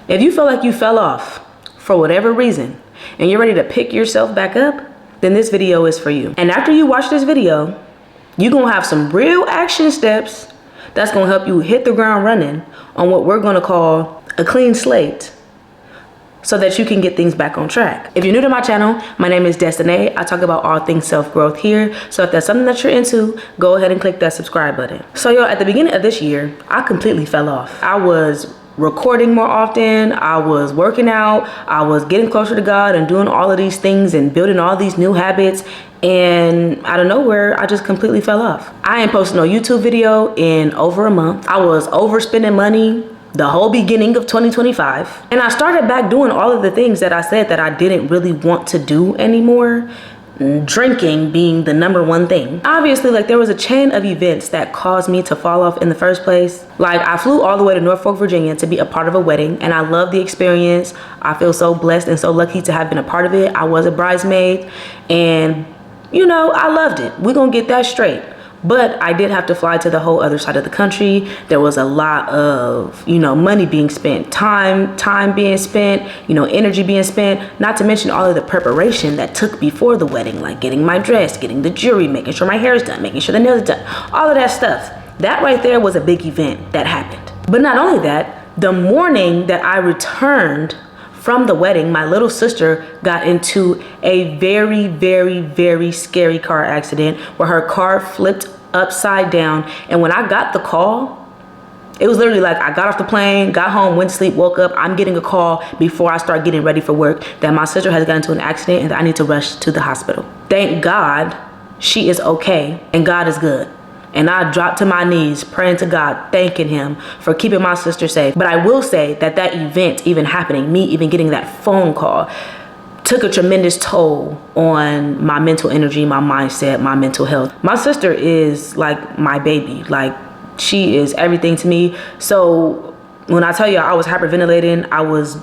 If you feel like you fell off for whatever reason and you're ready to pick yourself back up, then this video is for you. And after you watch this video, you're gonna have some real action steps that's gonna help you hit the ground running on what we're gonna call a clean slate, so that you can get things back on track. If you're new to my channel, my name is Destiny. I talk about all things self-growth here. So if that's something that you're into, go ahead and click that subscribe button. So y'all, at the beginning of this year, I completely fell off. I was recording more often, I was working out, I was getting closer to God and doing all of these things and building all these new habits, and out of nowhere, I just completely fell off. I ain't posted no YouTube video in over a month. I was overspending money the whole beginning of 2025. And I started back doing all of the things that I said that I didn't really want to do anymore. Drinking being the number one thing. Obviously, like, there was a chain of events that caused me to fall off in the first place. Like, I flew all the way to Norfolk, Virginia to be a part of a wedding, and I love the experience. I feel so blessed and so lucky to have been a part of it. I was a bridesmaid, and you know, I loved it. We're gonna get that straight. But I did have to fly to the whole other side of the country. There was a lot of, you know, money being spent, time being spent, you know, energy being spent, not to mention all of the preparation that took before the wedding, like getting my dress, getting the jewelry, making sure my hair is done, making sure the nails are done, all of that stuff. That right there was a big event that happened. But not only that, the morning that I returned from the wedding, my little sister got into a very, very, very scary car accident where her car flipped upside down. And when I got the call, it was literally like I got off the plane, got home, went to sleep, woke up. I'm getting a call before I start getting ready for work that my sister has gotten into an accident and that I need to rush to the hospital. Thank God she is okay and God is good. And I dropped to my knees praying to God, thanking him for keeping my sister safe. But I will say that that event even happening, me even getting that phone call, took a tremendous toll on my mental energy, my mindset, my mental health. My sister is like my baby. Like, she is everything to me. So when I tell you I was hyperventilating, I was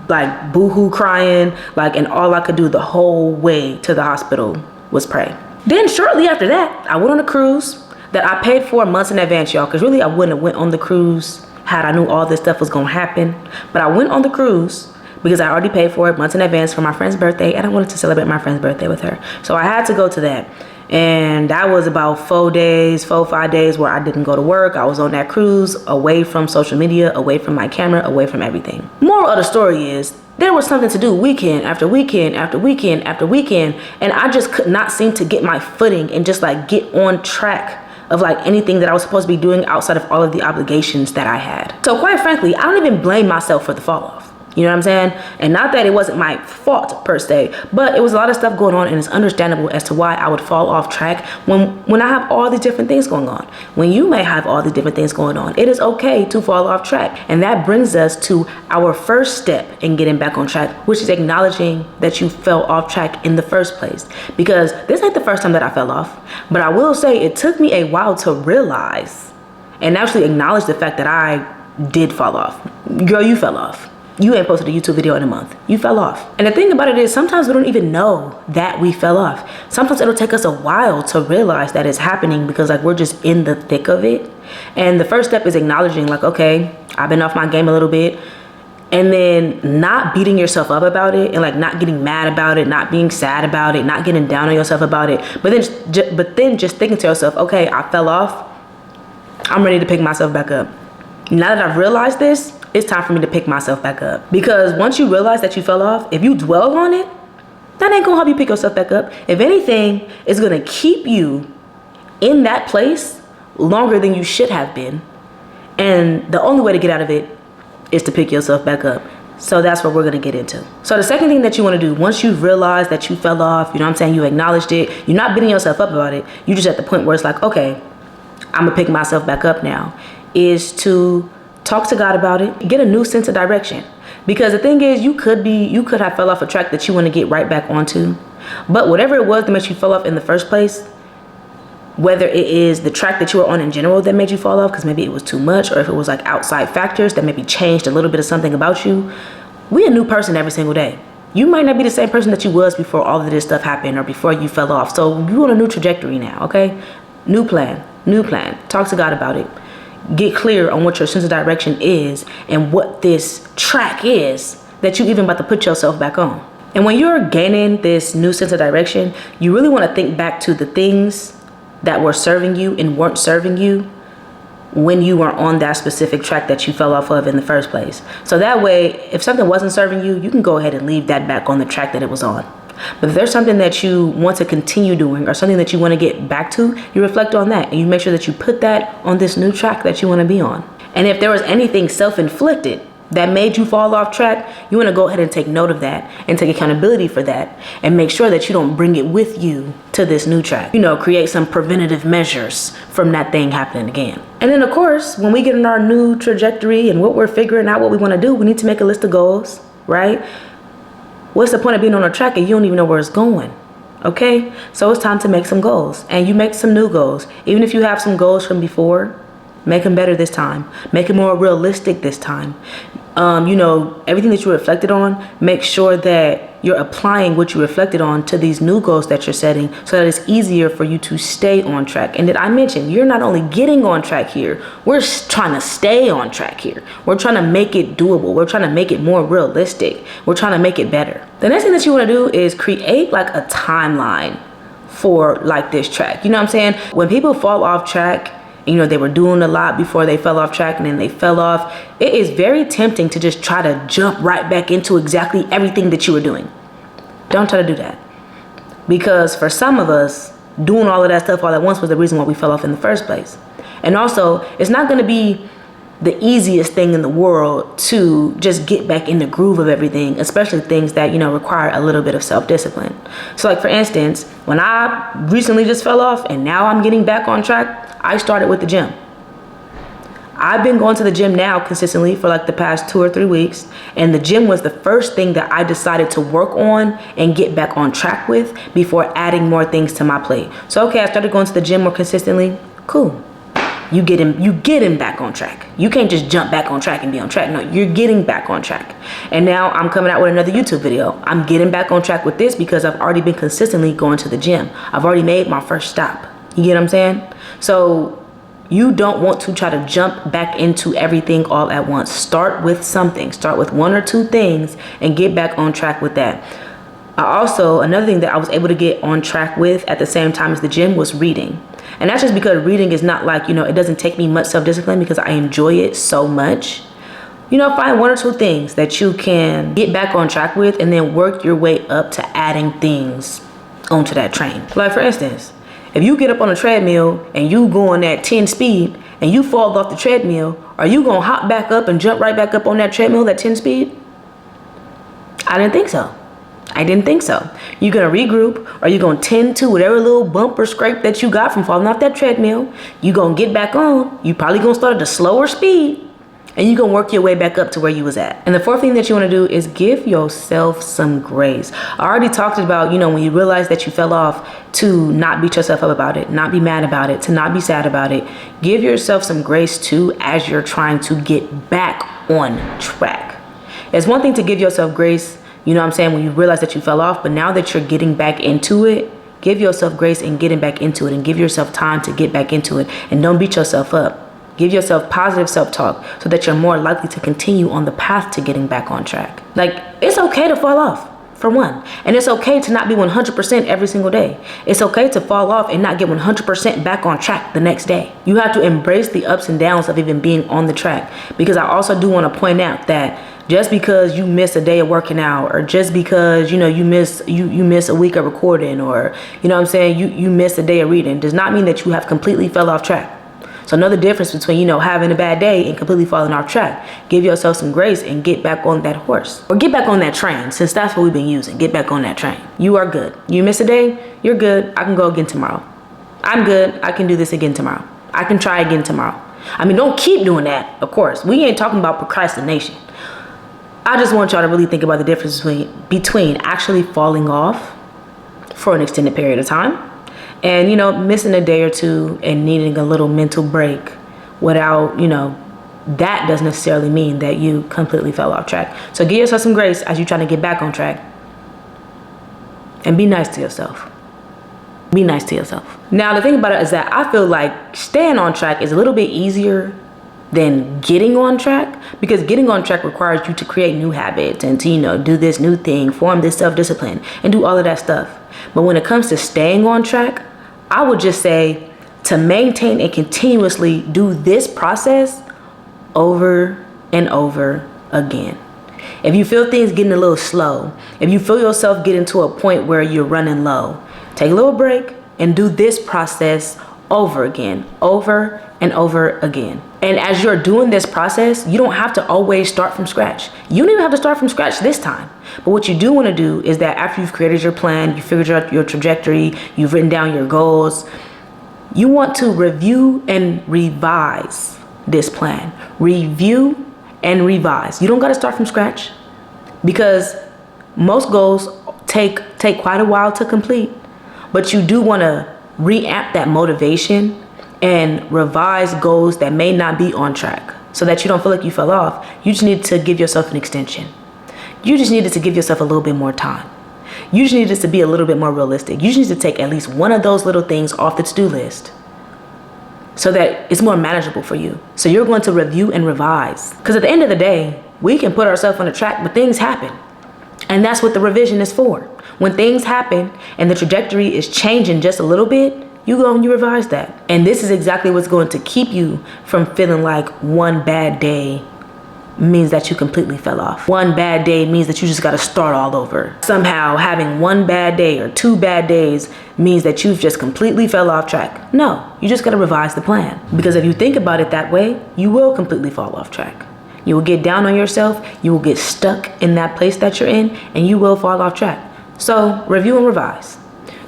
like boohoo crying, like, and all I could do the whole way to the hospital was pray. Then shortly after that, I went on a cruise that I paid for months in advance, y'all, because really I wouldn't have went on the cruise had I knew all this stuff was gonna happen. But I went on the cruise because I already paid for it months in advance for my friend's birthday, and I wanted to celebrate my friend's birthday with her. So I had to go to that. And that was about 5 days where I didn't go to work. I was on that cruise, away from social media, away from my camera, away from everything. Moral of the story is, there was something to do weekend after weekend after weekend after weekend, and I just could not seem to get my footing and just like get on track of like anything that I was supposed to be doing outside of all of the obligations that I had. So quite frankly, I don't even blame myself for the fall off. You know what I'm saying? And not that it wasn't my fault per se, but it was a lot of stuff going on, and it's understandable as to why I would fall off track when I have all these different things going on. When you may have all these different things going on, it is okay to fall off track. And that brings us to our first step in getting back on track, which is acknowledging that you fell off track in the first place. Because this ain't the first time that I fell off, but I will say it took me a while to realize and actually acknowledge the fact that I did fall off. Girl, you fell off. You ain't posted a YouTube video in a month. You fell off. And the thing about it is, sometimes we don't even know that we fell off. Sometimes it'll take us a while to realize that it's happening because like we're just in the thick of it. And the first step is acknowledging like, okay, I've been off my game a little bit. And then not beating yourself up about it and like not getting mad about it, not being sad about it, not getting down on yourself about it. But then just thinking to yourself, okay, I fell off. I'm ready to pick myself back up. Now that I've realized this, it's time for me to pick myself back up. Because once you realize that you fell off, if you dwell on it, that ain't gonna help you pick yourself back up. If anything, it's gonna keep you in that place longer than you should have been. And the only way to get out of it is to pick yourself back up. So that's what we're gonna get into. So the second thing that you wanna do, once you've realized that you fell off, you know what I'm saying, you acknowledged it, you're not beating yourself up about it, you're just at the point where it's like, okay, I'm gonna pick myself back up now, is to talk to God about it, get a new sense of direction. Because the thing is, you could have fell off a track that you want to get right back onto. But whatever it was that made you fall off in the first place, whether it is the track that you were on in general that made you fall off because maybe it was too much, or if it was like outside factors that maybe changed a little bit of something about you, we're a new person every single day. You might not be the same person that you was before all of this stuff happened or before you fell off. So you're on a new trajectory now, okay? New plan. Talk to God about it. get clear on what your sense of direction is and what this track is that you even about to put yourself back on. And when you're gaining this new sense of direction, you really want to think back to the things that were serving you and weren't serving you when you were on that specific track that you fell off of in the first place. So that way, if something wasn't serving you, you can go ahead and leave that back on the track that it was on. But if there's something that you want to continue doing or something that you want to get back to, you reflect on that and you make sure that you put that on this new track that you want to be on. And if there was anything self-inflicted that made you fall off track, you want to go ahead and take note of that and take accountability for that and make sure that you don't bring it with you to this new track. Create some preventative measures from that thing happening again. And then of course, when we get in our new trajectory and what we're figuring out what we want to do, we need to make a list of goals, right? What's the point of being on a track and you don't even know where it's going? Okay, so it's time to make some goals, and you make some new goals. Even if you have some goals from before, make them better this time. Make it more realistic this time. Everything that you reflected on, make sure that you're applying what you reflected on to these new goals that you're setting so that it's easier for you to stay on track. And did I mention, you're not only getting on track here, we're trying to stay on track here. We're trying to make it doable. We're trying to make it more realistic. We're trying to make it better. The next thing that you want to do is create like a timeline for like this track. You know what I'm saying? When people fall off track, they were doing a lot before they fell off track and then they fell off. It is very tempting to just try to jump right back into exactly everything that you were doing. Don't try to do that. Because for some of us, doing all of that stuff all at once was the reason why we fell off in the first place. And also, it's not going to be the easiest thing in the world to just get back in the groove of everything, especially things that, require a little bit of self-discipline. So like for instance, when I recently just fell off and now I'm getting back on track, I started with the gym. I've been going to the gym now consistently for like the past 2 or 3 weeks. And the gym was the first thing that I decided to work on and get back on track with before adding more things to my plate. So, okay, I started going to the gym more consistently. Cool. You get him back on track. You can't just jump back on track and be on track. No, you're getting back on track. And now I'm coming out with another YouTube video. I'm getting back on track with this because I've already been consistently going to the gym. I've already made my first stop. You get what I'm saying? So you don't want to try to jump back into everything all at once. Start with something. Start with 1 or 2 things and get back on track with that. Another thing that I was able to get on track with at the same time as the gym was reading. And that's just because reading is not like, it doesn't take me much self-discipline because I enjoy it so much. Find 1 or 2 things that you can get back on track with and then work your way up to adding things onto that train. Like for instance, if you get up on a treadmill and you going at 10 speed and you fall off the treadmill, are you going to hop back up and jump right back up on that treadmill at 10 speed? I didn't think so. You're going to regroup, or you're going to tend to whatever little bump or scrape that you got from falling off that treadmill. You're going to get back on. You probably going to start at a slower speed. And you're going to work your way back up to where you was at. And the 4th thing that you want to do is give yourself some grace. I already talked about, when you realize that you fell off, to not beat yourself up about it, not be mad about it, to not be sad about it. Give yourself some grace too as you're trying to get back on track. It's one thing to give yourself grace, when you realize that you fell off, but now that you're getting back into it, give yourself grace and getting back into it and give yourself time to get back into it, and don't beat yourself up. Give yourself positive self-talk so that you're more likely to continue on the path to getting back on track. Like, it's okay to fall off, for one. And it's okay to not be 100% every single day. It's okay to fall off and not get 100% back on track the next day. You have to embrace the ups and downs of even being on the track. Because I also do want to point out that just because you miss a day of working out, or just because, you miss a week of recording, or, you miss a day of reading, does not mean that you have completely fell off track. So another difference between, having a bad day and completely falling off track. Give yourself some grace and get back on that horse. Or get back on that train, since that's what we've been using. Get back on that train. You are good. You miss a day, you're good. I can go again tomorrow. I'm good. I can do this again tomorrow. I can try again tomorrow. Don't keep doing that, of course. We ain't talking about procrastination. I just want y'all to really think about the difference between actually falling off for an extended period of time and, missing a day or two and needing a little mental break without, that doesn't necessarily mean that you completely fell off track. So give yourself some grace as you're trying to get back on track, and be nice to yourself. Be nice to yourself. Now, the thing about it is that I feel like staying on track is a little bit easier than getting on track, because getting on track requires you to create new habits and to, do this new thing, form this self-discipline and do all of that stuff. But when it comes to staying on track, I would just say to maintain and continuously do this process over and over again. If you feel things getting a little slow, if you feel yourself getting to a point where you're running low, take a little break and do this process over again, over and over again. And as you're doing this process, you don't have to always start from scratch. You don't even have to start from scratch this time. But what you do want to do is that after you've created your plan, you figured out your trajectory, you've written down your goals, you want to review and revise this plan. Review and revise. You don't got to start from scratch, because most goals take quite a while to complete, but you do want to reamp that motivation and revise goals that may not be on track so that you don't feel like you fell off. You just need to give yourself an extension. You just needed to give yourself a little bit more time. You just needed to be a little bit more realistic. You just need to take at least one of those little things off the to-do list so that it's more manageable for you. So you're going to review and revise. Because at the end of the day, we can put ourselves on a track, but things happen. And that's what the revision is for. When things happen and the trajectory is changing just a little bit, you go and you revise that. And this is exactly what's going to keep you from feeling like one bad day means that you completely fell off. One bad day means that you just got to start all over. Somehow having one bad day or two bad days means that you've just completely fell off track. No, you just got to revise the plan. Because if you think about it that way, you will completely fall off track. You will get down on yourself, you will get stuck in that place that you're in, and you will fall off track. So review and revise.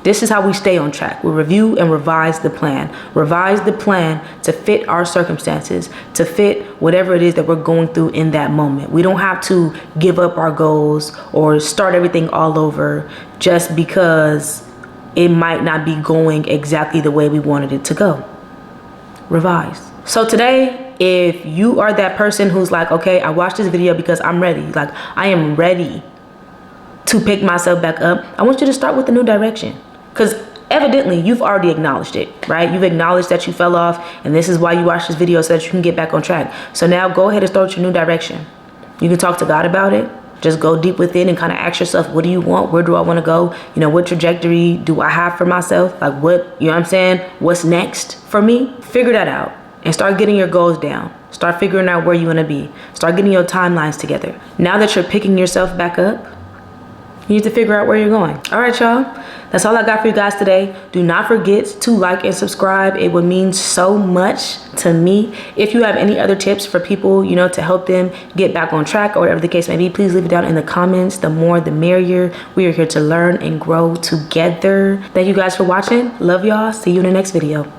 This is how we stay on track. We review and revise the plan. Revise the plan to fit our circumstances, to fit whatever it is that we're going through in that moment. We don't have to give up our goals or start everything all over just because it might not be going exactly the way we wanted it to go. Revise. So today, if you are that person who's like, okay, I watched this video because I'm ready. Like, I am ready to pick myself back up. I want you to start with a new direction. Because evidently you've already acknowledged it, right? You've acknowledged that you fell off, and this is why you watched this video, so that you can get back on track. So now go ahead and start your new direction. You can talk to God about it. Just go deep within and kind of ask yourself, what do you want? Where do I want to go? What trajectory do I have for myself? Like what, you know what I'm saying? What's next for me? Figure that out and start getting your goals down. Start figuring out where you want to be. Start getting your timelines together. Now that you're picking yourself back up, you need to figure out where you're going. All right, y'all. That's all I got for you guys today. Do not forget to like and subscribe. It would mean so much to me. If you have any other tips for people, to help them get back on track or whatever the case may be, please leave it down in the comments. The more, the merrier. We are here to learn and grow together. Thank you guys for watching. Love y'all. See you in the next video.